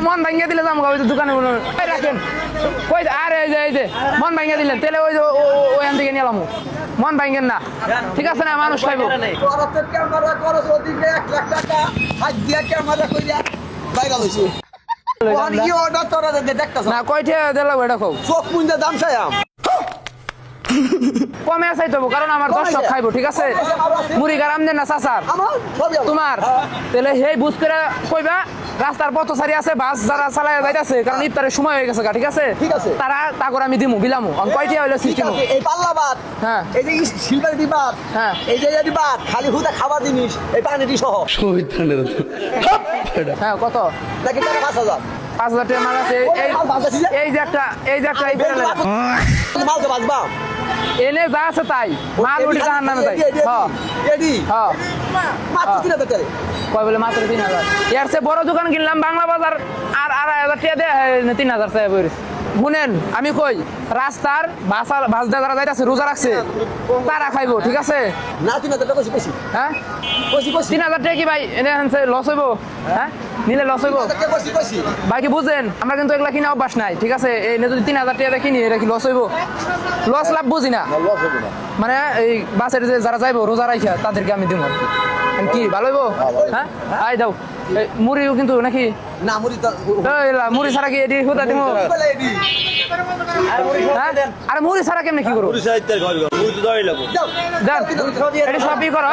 মন ভাঙিয়ে দিলে যাম ওই দোকানে রাখেন কই আরে এই যে মন ভাঙিয়ে দিলেন তাহলে ওই ওইখান থেকে নিলাম মন ভাঙেন না ঠিক আছে না মানুষ খাইবো না কয়টা দিলাম এটা খুব চোখ মুঞ্জা দাম চাইম কমে আসাই তো কারণ আমার দর্শক খাইবো ঠিক আছে মুড়ি গারাম দেন না চাচার তোমার তাহলে সেই বুঝ করে কইবা রাস্তার পথচারী আছে বাস যারা চালায় যাইতাছে কারণ ইফতারের সময় হয়ে গেছে ঠিক আছে তারা তাগর আমি দিমু বিলামু কয়টা হইলো সিস্টেম এই পাল্লা ভাত হ্যাঁ এই যে শিলবাড়ি ভাত হ্যাঁ এই যে ভাত খালি হুদা খাবার জিনিস এই পানিটি সহ হ্যাঁ কত নাকি তারা 5000 5,000 টাকা মাল আছে এই যে একটা এই বেড়ালে মাল তো বাজবা এনে যা আছে তাই মাল উঠে জাহান নামে তাই হ্যাঁ এডি হ্যাঁ মাত্র 3000 টাকা কয় বলে মাত্র 3,000 এর চেয়ে বড় দোকান কিনলাম বাংলা বাজার আর 2,500 টাকা দিয়ে 3,000 টাকা বইরিস শুনেন আমি কই রাস্তার বাস যারা যাইতাছে রোজা রাখছে তারা খাইবো ঠিক আছে না 3000 টাকা কইছি হ্যাঁ কইছি 3,000 টাকা কি ভাই এনে লস হইব হ্যাঁ নিলে লস হইব কইছি ভাই কি বুঝেন আমরা কিন্তু এগুলা কিনা অভ্যাস নাই ঠিক আছে এই যদি 3,000 টাকা কিনি এটা কি লস হইব লস লাভ বুঝি না লস হবে না মানে এই বাসের যে যারা যাইবো রোজা রাইখা তাদেরকে আমি দিব কি ভালো হইব হ্যাঁ আই দাও মুড়িও কিন্তু নাকি না মুড়ি তো মুড়ি ছাড়া কি এটি হুদা দিব আরে মুড়ি ছাড়া কেমনে কি করবো মুড়ি সাইতে ঘর মুড়ি তো দই লাগো দেন এটি সবই করো